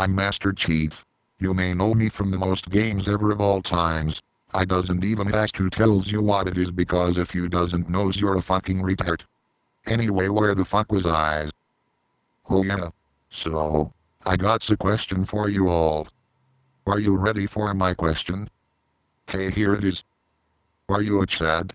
I'm Master Chief. You may know me from the most games ever of all times. I doesn't even ask who tells you what it is because if you doesn't knows you're a fucking retard. Anyway, where the fuck was I? Oh yeah. So, I got a question for you all. Are you ready for my question? Okay, here it is. Are you a Chad?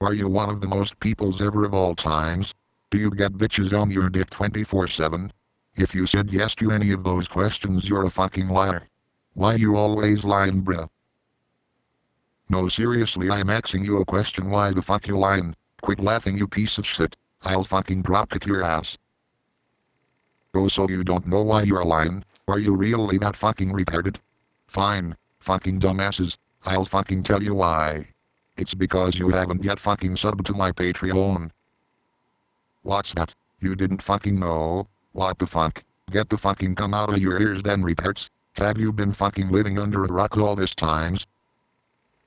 Are you one of the most peoples ever of all times? Do you get bitches on your dick 24/7? If you said yes to any of those questions, you're a fucking liar. Why you always lying, bruh? No, seriously, I'm asking you a question. Why the fuck you lying? Quit laughing, you piece of shit. I'll fucking drop kick your ass. Oh, so you don't know why you're lying? Are you really that fucking retarded? Fine, fucking dumbasses. I'll fucking tell you why. It's because you haven't yet fucking subbed to my Patreon. What's that? You didn't fucking know? What the fuck? Get the fucking cum out of your ears then, retards. Have you been fucking living under a rock all this times?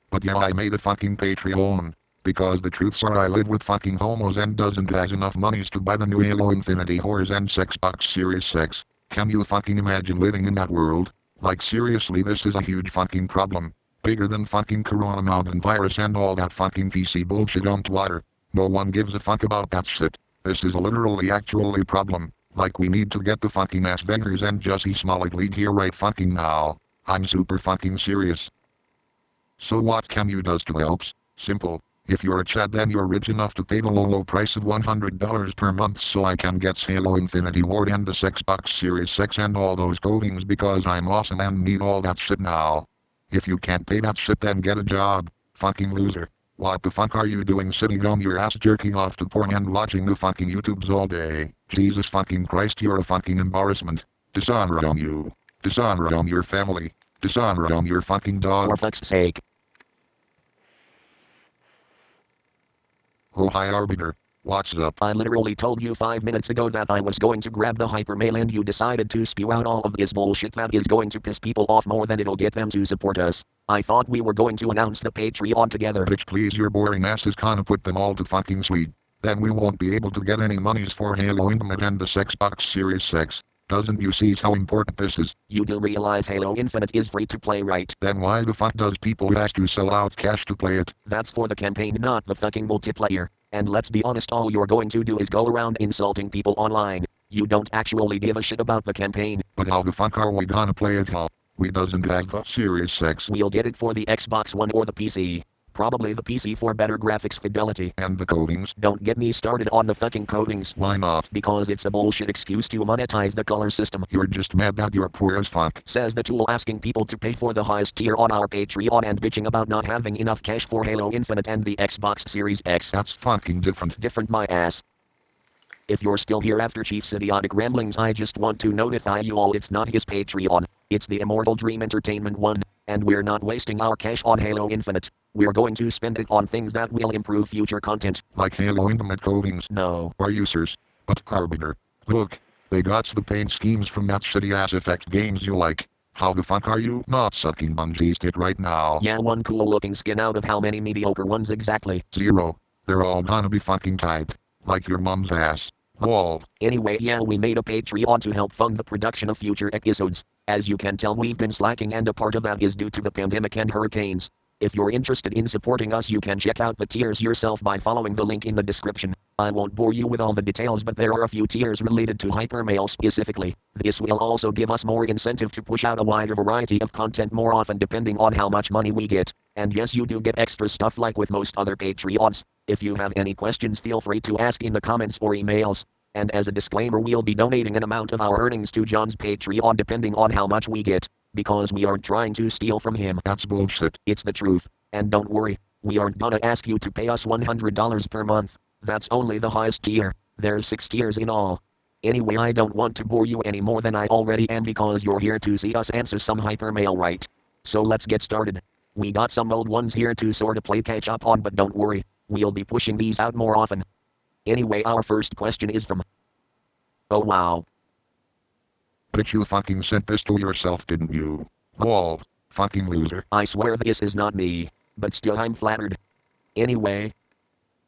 But yeah, I made a fucking Patreon. Because the truths are I live with fucking homos and doesn't has enough monies to buy the new Halo Infinity whores and Xbox Series X. Can you fucking imagine living in that world? Like seriously, this is a huge fucking problem. Bigger than fucking Corona Mountain virus and all that fucking PC bullshit on Twitter. No one gives a fuck about that shit. This is a literally actually problem. Like we need to get the fucking ass beggars and Jussie Smollett lead here right fucking now. I'm super fucking serious. So what can you does to helps? Simple. If you're a Chad, then you're rich enough to pay the low price of $100 per month so I can get Halo Infinity Ward and the Xbox Series X and all those coatings because I'm awesome and need all that shit now. If you can't pay that shit, then get a job. Fucking loser. What the fuck are you doing sitting on your ass jerking off to porn and watching the fucking YouTubes all day? Jesus fucking Christ, you're a fucking embarrassment. Dishonor on you. Dishonor on your family. Dishonor on your fucking dog. For fuck's sake. Oh hi Arbiter. What's up? I literally told you 5 minutes ago that I was going to grab the Hypermail and you decided to spew out all of this bullshit that is going to piss people off more than it'll get them to support us. I thought we were going to announce the Patreon together. Bitch, please, your boring ass is gonna put them all to fucking sleep. Then we won't be able to get any monies for Halo Infinite and the Xbox Series X. Doesn't you see how important this is? You do realize Halo Infinite is free to play, right? Then why the fuck does people have to sell out cash to play it? That's for the campaign, not the fucking multiplayer. And let's be honest, all you're going to do is go around insulting people online. You don't actually give a shit about the campaign. But how the fuck are we gonna play it, huh? We doesn't have the Series X. We'll get it for the Xbox One or the PC. Probably the PC for better graphics fidelity. And the coatings? Don't get me started on the fucking coatings. Why not? Because it's a bullshit excuse to monetize the color system. You're just mad that you're poor as fuck. Says the tool asking people to pay for the highest tier on our Patreon and bitching about not having enough cash for Halo Infinite and the Xbox Series X. That's fucking different. Different my ass. If you're still here after Chief's idiotic ramblings, I just want to notify you all it's not his Patreon. It's the Immortal Dream Entertainment one. And we're not wasting our cash on Halo Infinite. We're going to spend it on things that will improve future content. Like Halo Infinite coatings? No. Are you serious? But Arbiter, look, they got the paint schemes from that shitty ass effect games you like. How the fuck are you not sucking Bungie's dick right now? Yeah, one cool looking skin out of how many mediocre ones exactly? 0. They're all gonna be fucking tight. Like your mom's ass. Lol. Anyway, yeah, we made a Patreon to help fund the production of future episodes. As you can tell, we've been slacking and a part of that is due to the pandemic and hurricanes. If you're interested in supporting us, you can check out the tiers yourself by following the link in the description. I won't bore you with all the details, but there are a few tiers related to Hypermail specifically. This will also give us more incentive to push out a wider variety of content more often depending on how much money we get. And yes, you do get extra stuff like with most other Patreons. If you have any questions, feel free to ask in the comments or emails. And as a disclaimer, we'll be donating an amount of our earnings to Jon's Patreon depending on how much we get. Because we aren't trying to steal from him. That's bullshit. It's the truth. And don't worry, we aren't gonna ask you to pay us $100 per month. That's only the highest tier. There's 6 tiers in all. Anyway, I don't want to bore you any more than I already am because you're here to see us answer some Hypermail, right? So let's get started. We got some old ones here to sorta play catch up on, but don't worry, we'll be pushing these out more often. Anyway, our first question is from... Oh wow. But you fucking sent this to yourself, didn't you? Lol. Fucking loser. I swear this is not me, but still I'm flattered. Anyway,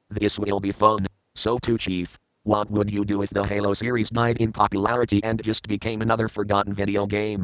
this will be fun. So to Chief, what would you do if the Halo series died in popularity and just became another forgotten video game?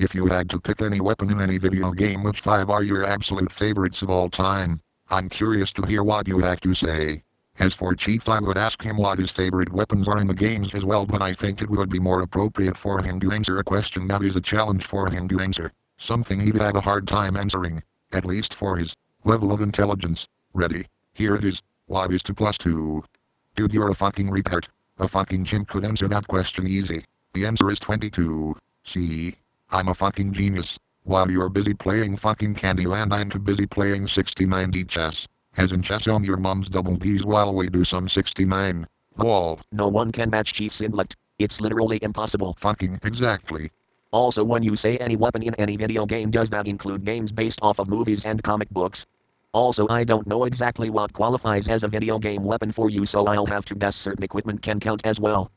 If you had to pick any weapon in any video game, which 5 are your absolute favorites of all time? I'm curious to hear what you have to say. As for Chief, I would ask him what his favorite weapons are in the games as well, but I think it would be more appropriate for him to answer a question that is a challenge for him to answer. Something he'd have a hard time answering, at least for his level of intelligence. Ready? Here it is. What is 2 plus 2? Dude, you're a fucking retard. A fucking chimp could answer that question easy. The answer is 22. See? I'm a fucking genius. While you're busy playing fucking Candyland, I'm too busy playing 60-90 chess. As in chess on your mom's double D's while we do some 69. Lol. No one can match Chief's intellect. It's literally impossible. Fucking exactly. Also, when you say any weapon in any video game, does that include games based off of movies and comic books? Also, I don't know exactly what qualifies as a video game weapon for you, so I'll have to guess certain equipment can count as well.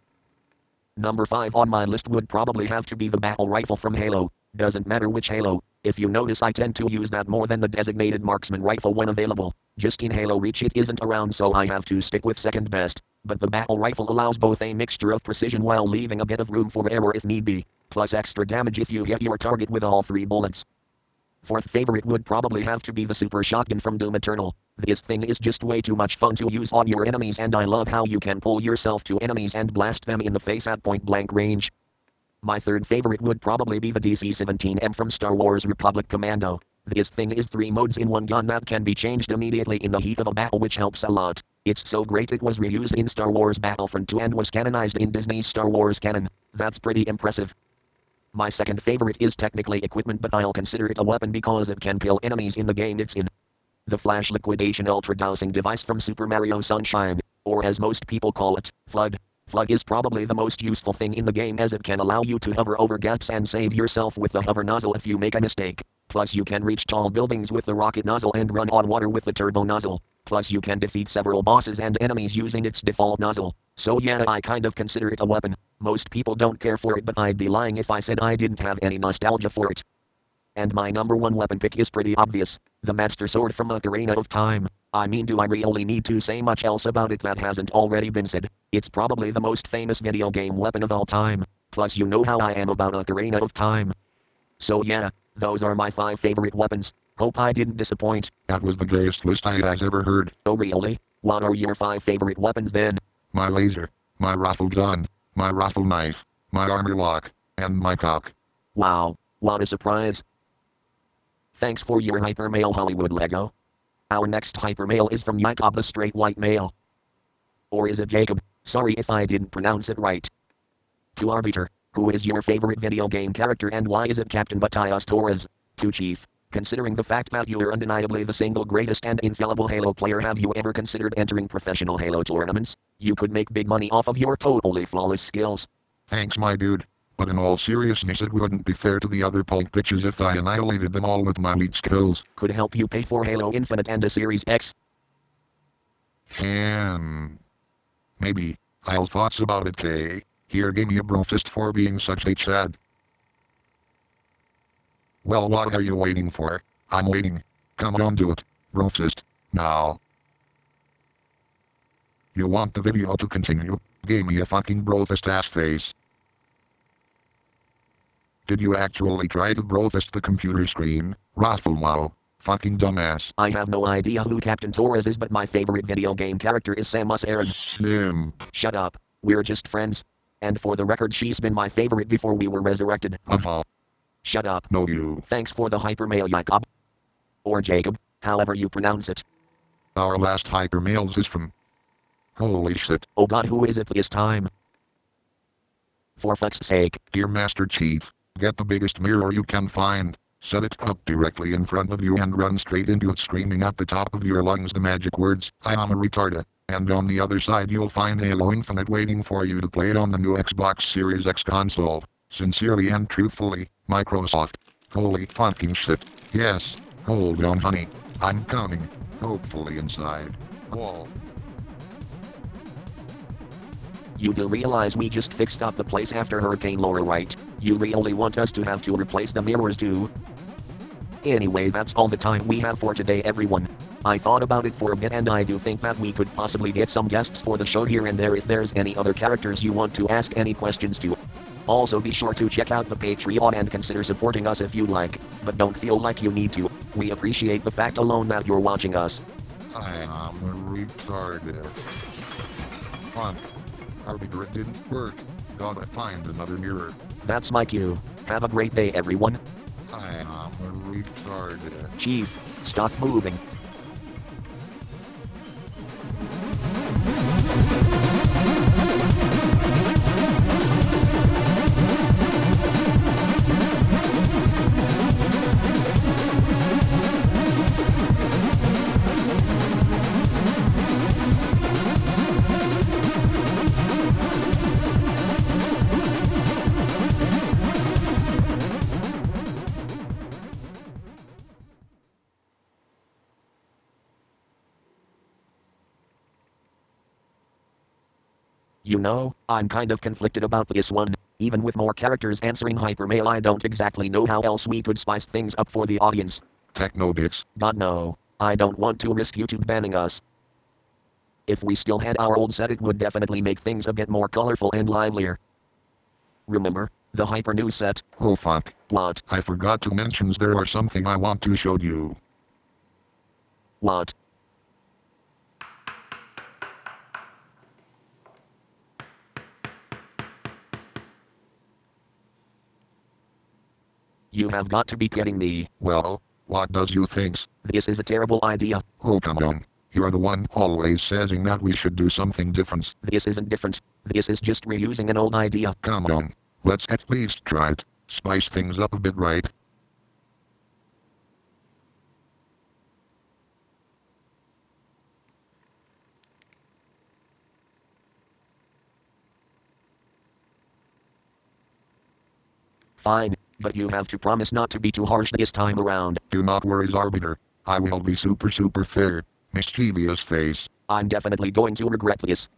Number 5 on my list would probably have to be the battle rifle from Halo. Doesn't matter which Halo. If you notice, I tend to use that more than the designated marksman rifle when available. Just in Halo Reach it isn't around, so I have to stick with second best. But the battle rifle allows both a mixture of precision while leaving a bit of room for error if need be, plus extra damage if you hit your target with all 3 bullets. Fourth favorite would probably have to be the super shotgun from Doom Eternal. This thing is just way too much fun to use on your enemies, and I love how you can pull yourself to enemies and blast them in the face at point blank range. My third favorite would probably be the DC-17M from Star Wars Republic Commando. This thing is 3 modes in one gun that can be changed immediately in the heat of a battle, which helps a lot. It's so great it was reused in Star Wars Battlefront 2 and was canonized in Disney's Star Wars canon. That's pretty impressive. My second favorite is technically equipment, but I'll consider it a weapon because it can kill enemies in the game it's in. The Flash Liquidation Ultra Dowsing Device from Super Mario Sunshine, or as most people call it, FLUDD. FLUDD is probably the most useful thing in the game, as it can allow you to hover over gaps and save yourself with the hover nozzle if you make a mistake. Plus you can reach tall buildings with the rocket nozzle and run on water with the turbo nozzle. Plus you can defeat several bosses and enemies using its default nozzle. So yeah, I kind of consider it a weapon. Most people don't care for it, but I'd be lying if I said I didn't have any nostalgia for it. And my number 1 weapon pick is pretty obvious. The Master Sword from Ocarina of Time. I mean, do I really need to say much else about it that hasn't already been said? It's probably the most famous video game weapon of all time. Plus you know how I am about Ocarina of Time. So yeah, those are my 5 favorite weapons. Hope I didn't disappoint. That was the gayest list I has ever heard. Oh really? What are your 5 favorite weapons then? My laser, my rifle gun, my rifle knife, my armor lock, and my cock. Wow, what a surprise. Thanks for your Hypermail, Hollywood Lego. Our next Hypermail is from Jacob, the straight white male. Or is it Jacob? Sorry if I didn't pronounce it right. To Arbiter, who is your favorite video game character and why is it Captain Matthias Torres? To Chief, considering the fact that you are undeniably the single greatest and infallible Halo player, have you ever considered entering professional Halo tournaments? You could make big money off of your totally flawless skills. Thanks, my dude. But in all seriousness, it wouldn't be fair to the other punk bitches if I annihilated them all with my elite skills. Could help you pay for Halo Infinite and a Series X. Maybe. I'll thoughts about it, K. Here, give me a bro fist for being such a chad. Well, what are you waiting for? I'm waiting. Come on, do it. Bro fist. Now. You want the video to continue? Give me a fucking bro fist ass face. Did you actually try to bro fist the computer screen? Raffle wow. Fucking dumbass. I have no idea who Captain Torres is, but my favorite video game character is Samus Aran. Sim. Shut up. We're just friends. And for the record, she's been my favorite before we were resurrected. Shut up. No, you. Thanks for the Hypermail, Jacob. Or Jacob, however you pronounce it. Our last Hypermails is from... Holy shit. Oh god, who is it this time? For fuck's sake. Dear Master Chief, get the biggest mirror you can find. Set it up directly in front of you and run straight into it, screaming at the top of your lungs the magic words, I am a retard. And on the other side you'll find Halo Infinite waiting for you to play it on the new Xbox Series X console. Sincerely and truthfully, Microsoft. Holy fucking shit. Yes. Hold on, honey. I'm coming. Hopefully inside. Wall. You do realize we just fixed up the place after Hurricane Laura, right? You really want us to have to replace the mirrors too? Anyway, that's all the time we have for today, everyone. I thought about it for a bit and I do think that we could possibly get some guests for the show here and there if there's any other characters you want to ask any questions to. Also be sure to check out the Patreon and consider supporting us if you like, but don't feel like you need to. We appreciate the fact alone that you're watching us. I am retarded. Fuck. Arbiter, it didn't work. Gotta find another mirror. That's my cue. Have a great day, everyone. I am retarded. Chief, stop moving. You know, I'm kind of conflicted about this one. Even with more characters answering Hypermail, I don't exactly know how else we could spice things up for the audience. Technobits. God no, I don't want to risk YouTube banning us. If we still had our old set, it would definitely make things a bit more colorful and livelier. Remember, the Hyper News set? Oh fuck. What? I forgot to mention there are something I want to show you. What? You have got to be kidding me. Well, what does you thinks? This is a terrible idea. Oh come on. You're the one always saying that we should do something different. This isn't different. This is just reusing an old idea. Come on. Let's at least try it. Spice things up a bit, right? Fine, but you have to promise not to be too harsh this time around. Do not worry, Arbiter. I will be super fair. Mischievous face. I'm definitely going to regret this.